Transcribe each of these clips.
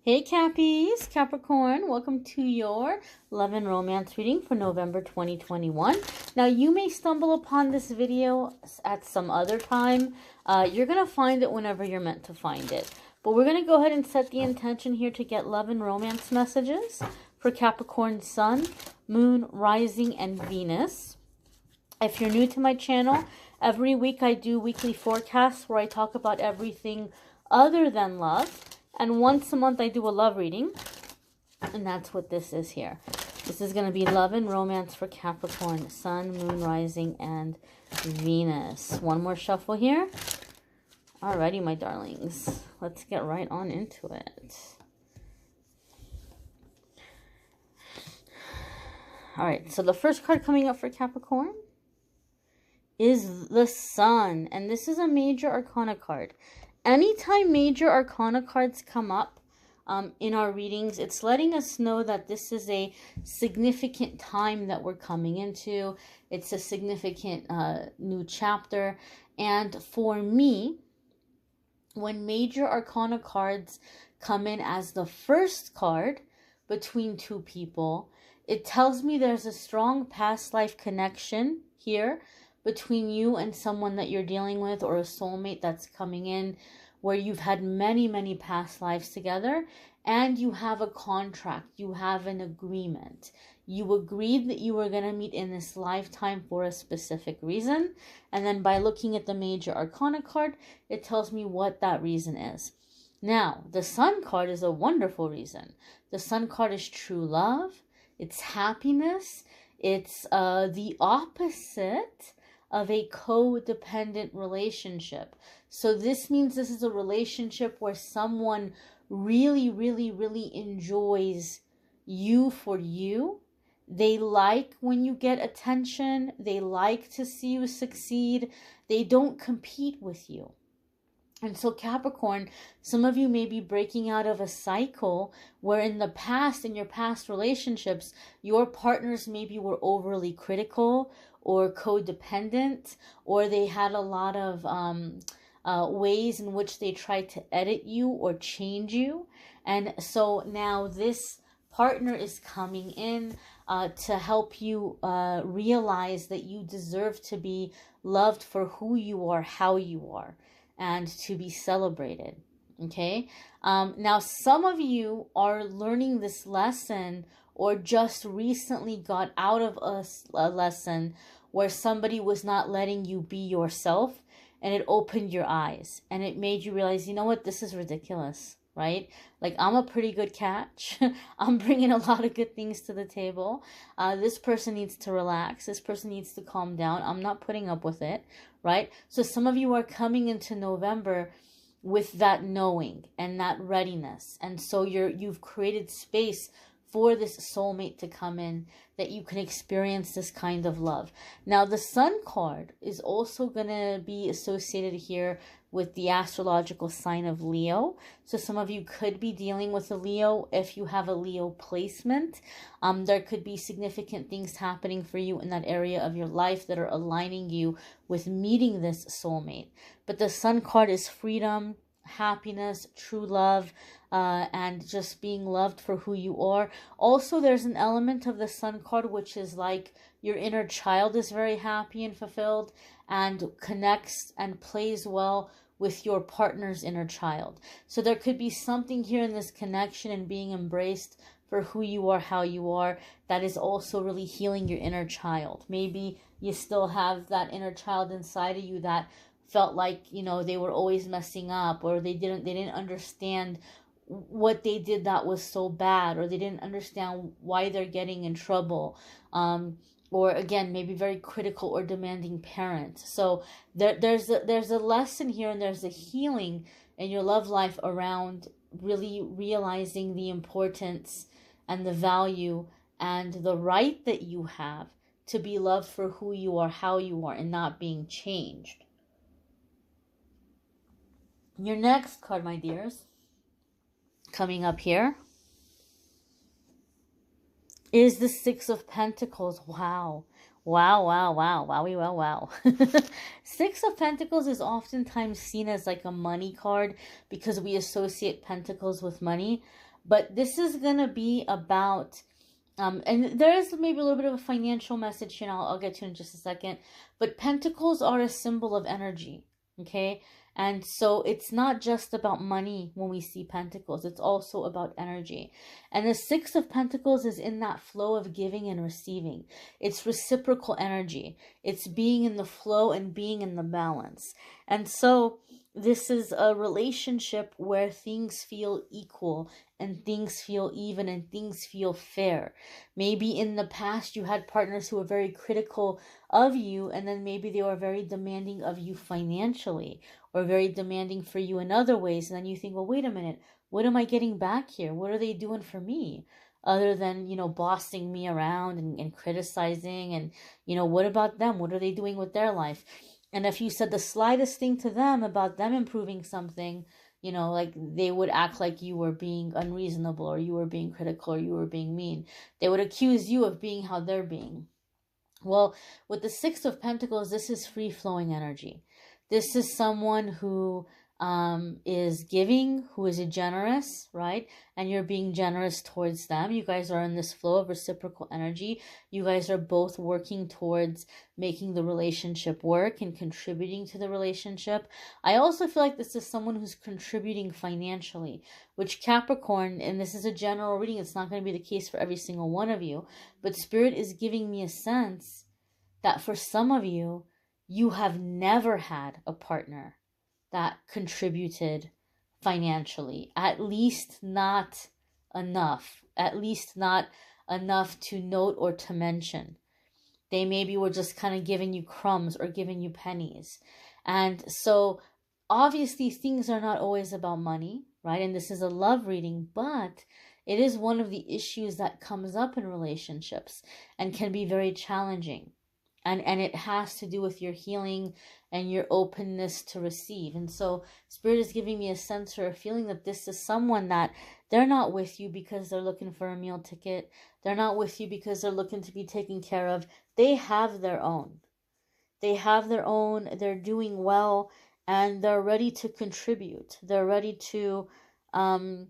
Hey Cappies, Capricorn, welcome to your love and romance reading for November 2021. Now you may stumble upon this video at some other time. You're going to find it whenever you're meant to find it. But we're going to go ahead and set the intention here to get love and romance messages for Capricorn Sun, Moon, Rising, and Venus. If you're new to my channel, every week I do weekly forecasts where I talk about everything other than love. And once a month I do a love reading. And that's what this is here. This is going to be love and romance for Capricorn, Sun, Moon, Rising, and Venus. One more shuffle here. Alrighty, my darlings. Let's get right on into it. Alright, so the first card coming up for Capricorn is the Sun. And this is a major arcana card. Anytime major arcana cards come up in our readings, it's letting us know that this is a significant time that we're coming into. It's a significant new chapter. And for me, when major arcana cards come in as the first card between two people, it tells me there's a strong past life connection here between you and someone that you're dealing with, or a soulmate that's coming in where you've had many, many past lives together, and you have a contract, you have an agreement. You agreed that you were going to meet in this lifetime for a specific reason, and then by looking at the major arcana card, it tells me what that reason is. Now, the Sun card is a wonderful reason. The Sun card is true love, it's happiness, it's the opposite of a codependent relationship. So this means this is a relationship where someone really, really, really enjoys you for you. They like when you get attention. They like to see you succeed. They don't compete with you. And so Capricorn, some of you may be breaking out of a cycle where in the past, in your past relationships, your partners maybe were overly critical or codependent, or they had a lot of ways in which they tried to edit you or change you. And so now this partner is coming in to help you realize that you deserve to be loved for who you are, how you are, and to be celebrated. Okay. Now some of you are learning this lesson, or just recently got out of a lesson where somebody was not letting you be yourself, and it opened your eyes and it made you realize, you know what, this is ridiculous, right? Like, I'm a pretty good catch. I'm bringing a lot of good things to the table. This person needs to relax. This person needs to calm down. I'm not putting up with it, right? So some of you are coming into November with that knowing and that readiness. And so you've created space for this soulmate to come in, that you can experience this kind of love. Now, the Sun card is also going to be associated here with the astrological sign of Leo. So some of you could be dealing with a Leo if you have a Leo placement. There could be significant things happening for you in that area of your life that are aligning you with meeting this soulmate. But the Sun card is freedom, happiness, true love, and just being loved for who you are. Also, there's an element of the Sun card which is like your inner child is very happy and fulfilled and connects and plays well with your partner's inner child. So there could be something here in this connection and being embraced for who you are, how you are, that is also really healing your inner child. Maybe you still have that inner child inside of you that felt like, you know, they were always messing up, or they didn't understand what they did that was so bad, or they didn't understand why they're getting in trouble, or again, maybe very critical or demanding parent. So there's a lesson here, and there's a healing in your love life around really realizing the importance and the value and the right that you have to be loved for who you are, how you are, and not being changed. Your next card, my dears, coming up here is the Six of Pentacles. Wow. Wow, wow, wow, wowie, wow, wow. Six of Pentacles is oftentimes seen as like a money card because we associate pentacles with money. But this is going to be about, and there is maybe a little bit of a financial message here, and I'll get to in just a second. But Pentacles are a symbol of energy, okay? And so it's not just about money when we see Pentacles. It's also about energy. And the Six of Pentacles is in that flow of giving and receiving. It's reciprocal energy. It's being in the flow and being in the balance. And so this is a relationship where things feel equal and things feel even and things feel fair. Maybe in the past you had partners who were very critical of you, and then maybe they were very demanding of you financially, or very demanding for you in other ways. And then you think, well, wait a minute, what am I getting back here? What are they doing for me? Other than, bossing me around and criticizing, and, what about them? What are they doing with their life? And if you said the slightest thing to them about them improving something, like they would act like you were being unreasonable, or you were being critical, or you were being mean. They would accuse you of being how they're being. Well, with the Six of Pentacles, this is free-flowing energy. This is someone who is giving, who is generous, right? And you're being generous towards them. You guys are in this flow of reciprocal energy. You guys are both working towards making the relationship work and contributing to the relationship. I also feel like this is someone who's contributing financially, which Capricorn, and this is a general reading, it's not going to be the case for every single one of you, but Spirit is giving me a sense that for some of you, you have never had a partner that contributed financially, at least not enough to note or to mention. They maybe were just kind of giving you crumbs or giving you pennies. And so obviously things are not always about money, right? And this is a love reading, but it is one of the issues that comes up in relationships and can be very challenging. And it has to do with your healing and your openness to receive. And so Spirit is giving me a sense or a feeling that this is someone that they're not with you because they're looking for a meal ticket. They're not with you because they're looking to be taken care of. They have their own. They have their own. They're doing well, and they're ready to contribute. They're ready to, kind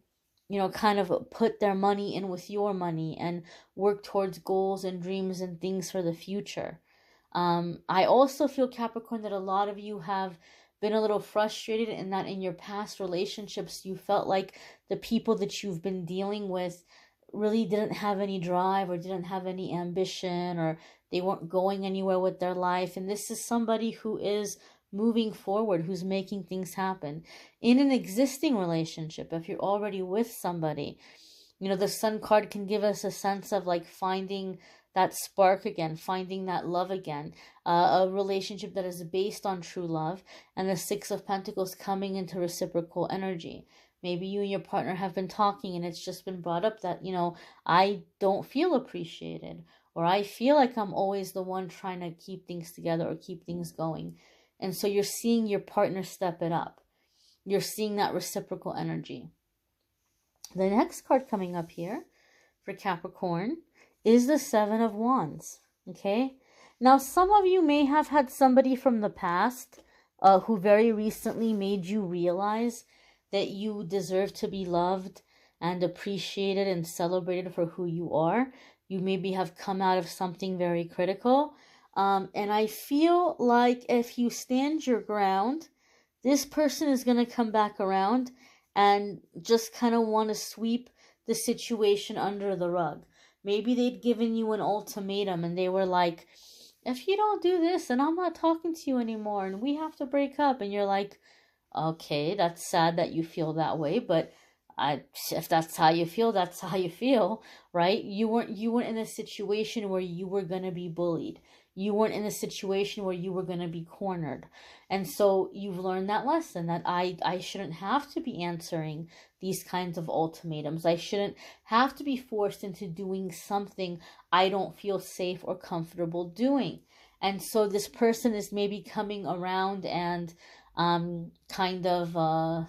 of put their money in with your money and work towards goals and dreams and things for the future. I also feel, Capricorn, that a lot of you have been a little frustrated in that in your past relationships, you felt like the people that you've been dealing with really didn't have any drive or didn't have any ambition, or they weren't going anywhere with their life. And this is somebody who is moving forward, who's making things happen in an existing relationship. If you're already with somebody, the Sun card can give us a sense of like finding that spark again, finding that love again, a relationship that is based on true love, and the Six of Pentacles coming into reciprocal energy. Maybe you and your partner have been talking and it's just been brought up that, I don't feel appreciated, or I feel like I'm always the one trying to keep things together or keep things going. And so you're seeing your partner step it up. You're seeing that reciprocal energy. The next card coming up here for Capricorn is the Seven of Wands, okay? Now, some of you may have had somebody from the past who very recently made you realize that you deserve to be loved and appreciated and celebrated for who you are. You maybe have come out of something very critical. And I feel like if you stand your ground, this person is going to come back around and just kind of want to sweep the situation under the rug. Maybe they'd given you an ultimatum and they were like, if you don't do this, then I'm not talking to you anymore and we have to break up. And you're like, okay, that's sad that you feel that way, but if that's how you feel, that's how you feel, right? You weren't in a situation where you were going to be bullied. You weren't in a situation where you were going to be cornered. And so you've learned that lesson, that I shouldn't have to be answering these kinds of ultimatums. I shouldn't have to be forced into doing something I don't feel safe or comfortable doing. And so this person is maybe coming around and kind of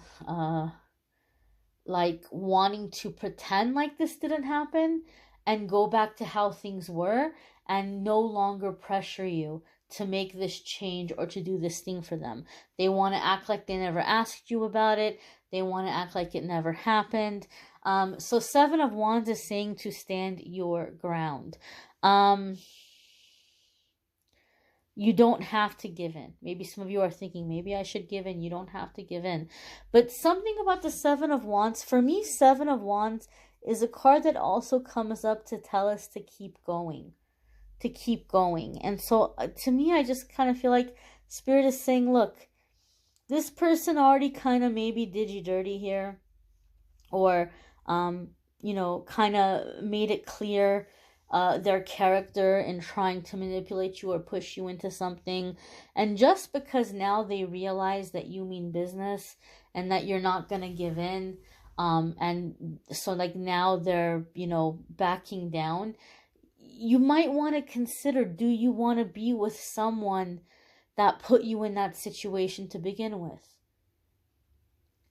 like wanting to pretend like this didn't happen and go back to how things were and no longer pressure you to make this change or to do this thing for them. They want to act like they never asked you about it. They want to act like it never happened. So 7 of Wands is saying to stand your ground. You don't have to give in. Maybe some of you are thinking, maybe I should give in. You don't have to give in. But something about the 7 of Wands, for me, 7 of Wands is a card that also comes up to tell us to keep going. To keep going. And so to me, I just kind of feel like Spirit is saying, look, this person already kind of maybe did you dirty here. Or, you know, kind of made it clear their character in trying to manipulate you or push you into something. And just because now they realize that you mean business and that you're not going to give in, and so like now they're, you know, backing down, you might want to consider, do you want to be with someone that put you in that situation to begin with?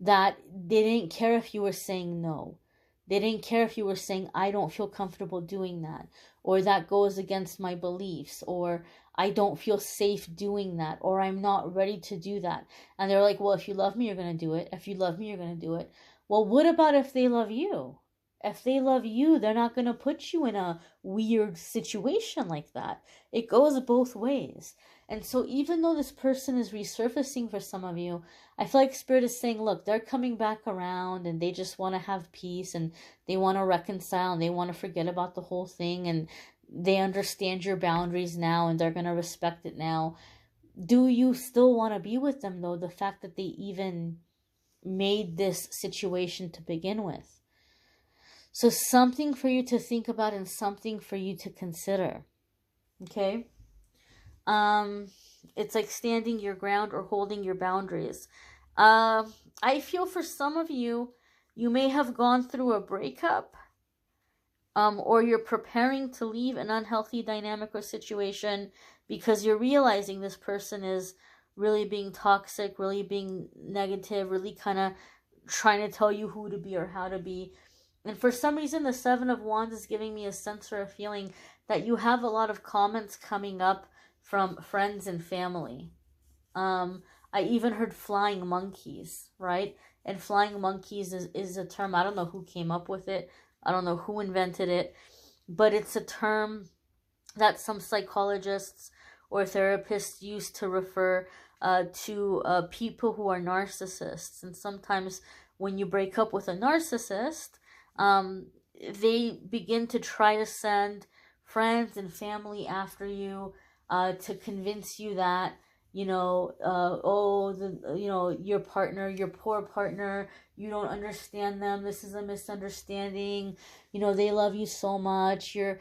That they didn't care if you were saying no. They didn't care if you were saying, I don't feel comfortable doing that, or that goes against my beliefs, or I don't feel safe doing that, or I'm not ready to do that. And they're like, well, if you love me, you're going to do it. If you love me, you're going to do it. Well, what about if they love you? If they love you, they're not going to put you in a weird situation like that. It goes both ways. And so even though this person is resurfacing for some of you, I feel like Spirit is saying, look, they're coming back around and they just want to have peace and they want to reconcile and they want to forget about the whole thing and they understand your boundaries now and they're going to respect it now. Do you still want to be with them, though, the fact that they even made this situation to begin with? So something for you to think about and something for you to consider. Okay? It's like standing your ground or holding your boundaries. I feel for some of you, you may have gone through a breakup, or you're preparing to leave an unhealthy dynamic or situation because you're realizing this person is really being toxic, really being negative, really kind of trying to tell you who to be or how to be. And for some reason, the 7 of Wands is giving me a sense or a feeling that you have a lot of comments coming up from friends and family. I even heard flying monkeys, right? And flying monkeys is a term, I don't know who came up with it. I don't know who invented it. But it's a term that some psychologists or therapists use to refer to people who are narcissists. And sometimes when you break up with a narcissist, they begin to try to send friends and family after you to convince you that, you know, your partner, your poor partner, you don't understand them. This is a misunderstanding. You know, they love you so much. You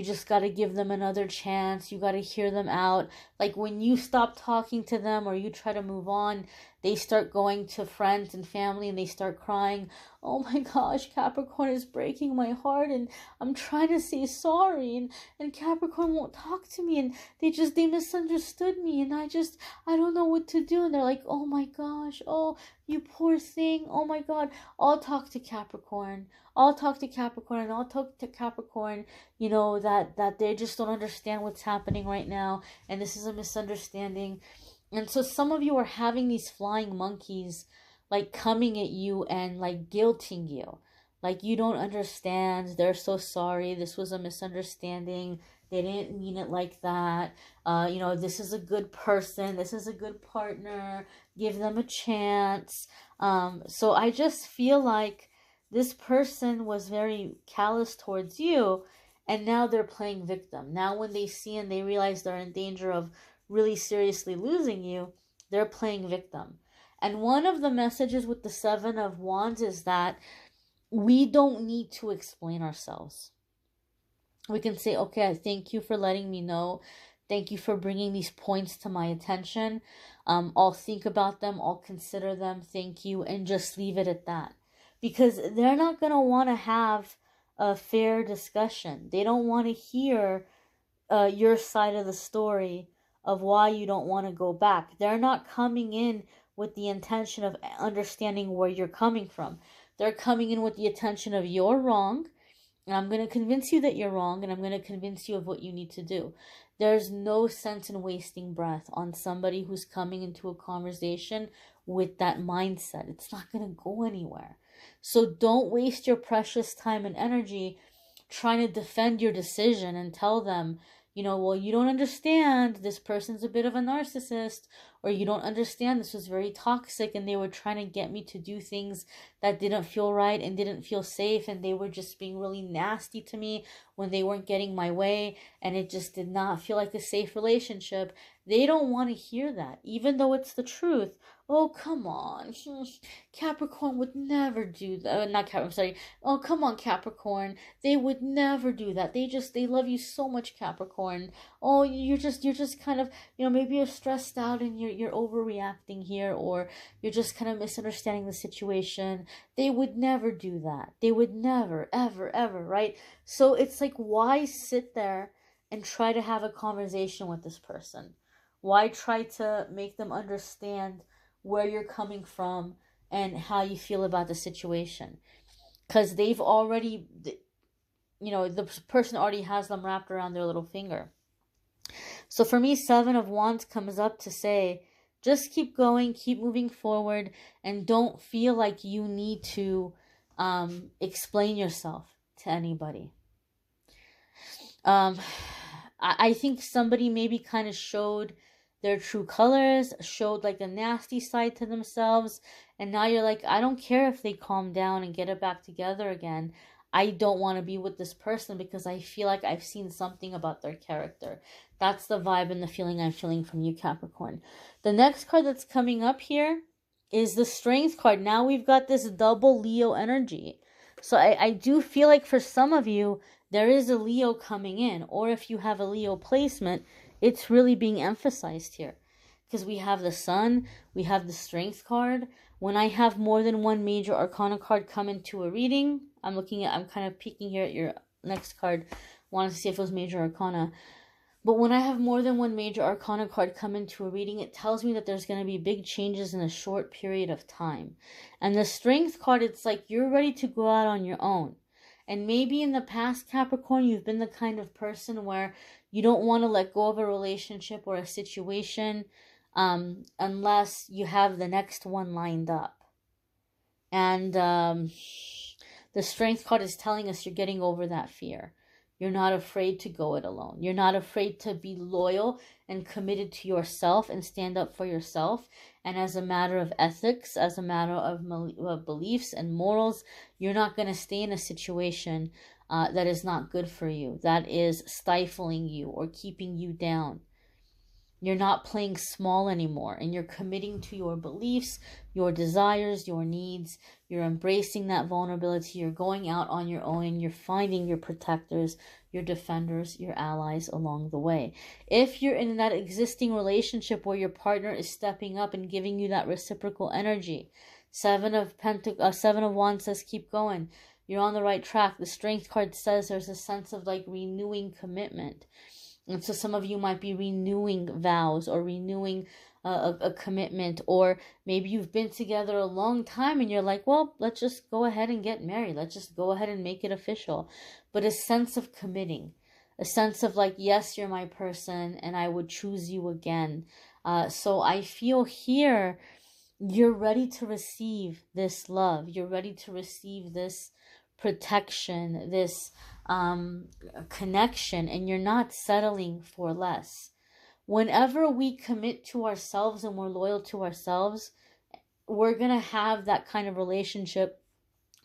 just got to give them another chance. You got to hear them out. Like when you stop talking to them or you try to move on, they start going to friends and family and they start crying. Oh my gosh, Capricorn is breaking my heart and I'm trying to say sorry and Capricorn won't talk to me and they misunderstood me and I don't know what to do. And they're like, oh my gosh, oh, you poor thing. Oh my God, I'll talk to Capricorn. I'll talk to Capricorn and I'll talk to Capricorn, you know, that they just don't understand what's happening right now. And this is a misunderstanding. And so some of you are having these flying monkeys like coming at you and like guilting you. Like you don't understand. They're so sorry. This was a misunderstanding. They didn't mean it like that. You know, this is a good person. This is a good partner. Give them a chance. So I just feel like this person was very callous towards you and now they're playing victim. Now when they see and they realize they're in danger of really seriously losing you, they're playing victim. And one of the messages with the 7 of Wands is that we don't need to explain ourselves. We can say, okay, thank you for letting me know. Thank you for bringing these points to my attention. I'll think about them. I'll consider them. Thank you. And just leave it at that. Because they're not going to want to have a fair discussion. They don't want to hear your side of the story of why you don't want to go back. They're not coming in with the intention of understanding where you're coming from. They're coming in with the intention of you're wrong, and I'm going to convince you that you're wrong, and I'm going to convince you of what you need to do. There's no sense in wasting breath on somebody who's coming into a conversation with that mindset. It's not going to go anywhere. So don't waste your precious time and energy trying to defend your decision and tell them, well, you don't understand, this person's a bit of a narcissist, or you don't understand, this was very toxic and they were trying to get me to do things that didn't feel right and didn't feel safe, and they were just being really nasty to me when they weren't getting my way, and it just did not feel like a safe relationship. They don't want to hear that, even though it's the truth. Oh, come on. Capricorn would never do that. Not Capricorn, I'm sorry. Oh, come on, Capricorn. They would never do that. They love you so much, Capricorn. Oh, you're just kind of, maybe you're stressed out and you're overreacting here, or you're just kind of misunderstanding the situation. They would never do that. They would never, ever, ever, right? So it's like, why sit there and try to have a conversation with this person? Why try to make them understand where you're coming from and how you feel about the situation? Because they've already, the person already has them wrapped around their little finger. So for me, 7 of Wands comes up to say, just keep going, keep moving forward, and don't feel like you need to explain yourself to anybody. I think somebody maybe kind of showed their true colors, showed like a nasty side to themselves, and now you're like, I don't care if they calm down and get it back together again. I don't want to be with this person because I feel like I've seen something about their character. That's the vibe and the feeling I'm feeling from you, Capricorn. The next card that's coming up here is the Strength card. Now we've got this double Leo energy. So I do feel like for some of you, there is a Leo coming in, or if you have a Leo placement, it's really being emphasized here. Because we have the Sun, we have the Strength card. When I have more than one major arcana card come into a reading, I'm kind of peeking here at your next card, wanted to see if it was major arcana. But when I have more than one major arcana card come into a reading, it tells me that there's going to be big changes in a short period of time. And the Strength card, it's like you're ready to go out on your own. And maybe in the past, Capricorn, you've been the kind of person where you don't want to let go of a relationship or a situation unless you have the next one lined up. And the Strength card is telling us you're getting over that fear. You're not afraid to go it alone. You're not afraid to be loyal and committed to yourself and stand up for yourself. And as a matter of ethics, as a matter of beliefs and morals, you're not going to stay in a situation that is not good for you, that is stifling you or keeping you down. You're not playing small anymore, and you're committing to your beliefs, your desires, your needs. You're embracing that vulnerability. You're going out on your own, and you're finding your protectors, your defenders, your allies along the way. If you're in that existing relationship where your partner is stepping up and giving you that reciprocal energy, 7 of Wands says keep going. You're on the right track. The Strength card says there's a sense of like renewing commitment. And so some of you might be renewing vows or renewing a commitment, or maybe you've been together a long time and you're like, well, let's just go ahead and get married. Let's just go ahead and make it official. But a sense of committing, a sense of like, yes, you're my person and I would choose you again. So I feel here you're ready to receive this love. You're ready to receive this protection, this connection, and you're not settling for less. Whenever we commit to ourselves and we're loyal to ourselves, we're going to have that kind of relationship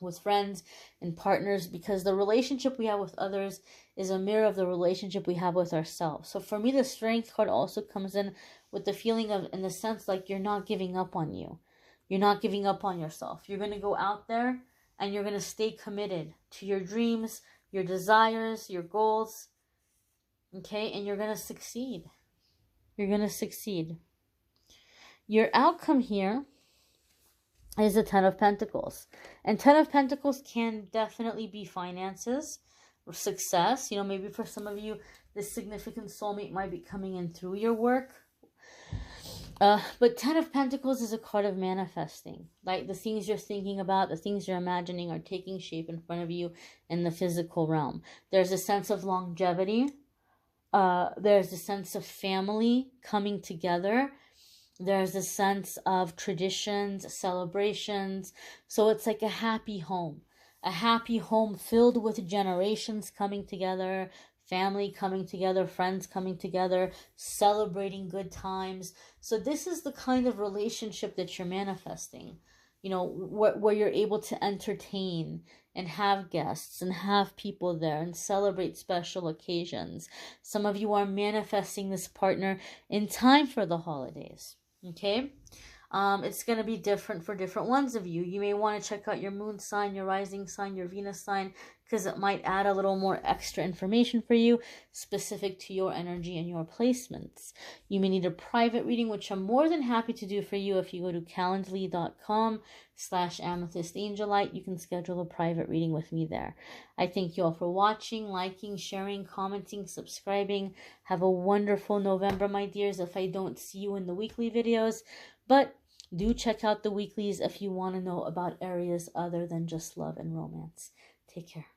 with friends and partners, because the relationship we have with others is a mirror of the relationship we have with ourselves. So for me, the Strength card also comes in with the feeling of, in the sense like you're not giving up on you. You're not giving up on yourself. You're going to go out there and you're going to stay committed to your dreams, your desires, your goals, okay? And you're going to succeed. You're going to succeed. Your outcome here is the 10 of Pentacles. And 10 of Pentacles can definitely be finances or success. You know, maybe for some of you, this significant soulmate might be coming in through your work. But 10 of Pentacles is a card of manifesting. Like the things you're thinking about, the things you're imagining are taking shape in front of you in the physical realm. There's a sense of longevity. There's a sense of family coming together. There's a sense of traditions, celebrations. So it's like a happy home filled with generations coming together, family coming together, friends coming together, celebrating good times. So this is the kind of relationship that you're manifesting, you know, where you're able to entertain and have guests and have people there and celebrate special occasions. Some of you are manifesting this partner in time for the holidays. Okay, it's going to be different for different ones of you. You may want to check out your moon sign, your rising sign, your Venus sign, because it might add a little more extra information for you specific to your energy and your placements. You may need a private reading, which I'm more than happy to do for you. If you go to calendly.com/amethystangelite, you can schedule a private reading with me there. I thank you all for watching, liking, sharing, commenting, subscribing. Have a wonderful November, my dears, if I don't see you in the weekly videos. But do check out the weeklies if you want to know about areas other than just love and romance. Take care.